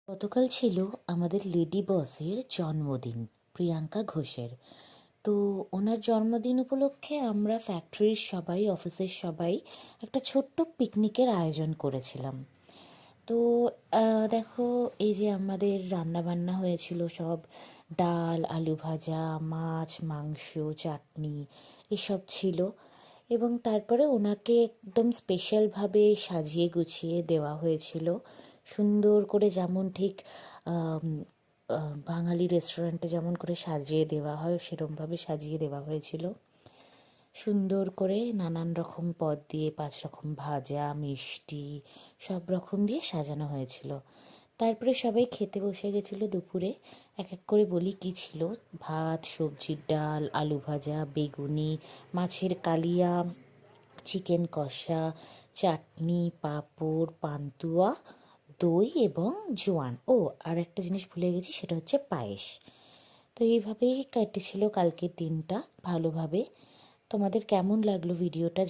গতকাল ছিল আমাদের লেডি বসের জন্মদিন, প্রিয়াঙ্কা ঘোষের। তো ওনার জন্মদিন উপলক্ষে আমরা ফ্যাক্টরির সবাই, অফিসের সবাই একটা ছোট্ট পিকনিকের আয়োজন করেছিলাম। তো দেখো, এই যে আমাদের রান্না বান্না হয়েছিল সব, ডাল, আলু ভাজা, মাছ, মাংস, চাটনি এসব ছিল। এবং তারপরে ওনাকে একদম স্পেশালভাবে সাজিয়ে গুছিয়ে দেওয়া হয়েছিল, সুন্দর করে, যেমন ঠিক আম, বাঙালি রেস্টুরেন্টে যেমন করে সাজিয়ে দেওয়া হয় সেরমভাবে সাজিয়ে দেওয়া হয়েছিল। সুন্দর করে নানান রকম পদ দিয়ে 5 রকম ভাজা, মিষ্টি সব রকম দিয়ে সাজানো হয়েছিল। তারপরে সবাই খেতে বসে গেছিলো দুপুরে। এক এক করে বলি কি ছিল: ভাত, সবজির ডাল, আলু ভাজা, বেগুনি, মাছের কালিয়া, চিকেন কষা, চাটনি, পাঁপড়, পান্তুয়া, দই এবং জোয়ান। ও, আর একটা জিনিস ভুলে গেছি, সেটা হচ্ছে পায়েস। তো এইভাবেই কাটেছিল কালকের দিনটা ভালোভাবে। তোমাদের কেমন লাগলো ভিডিওটা?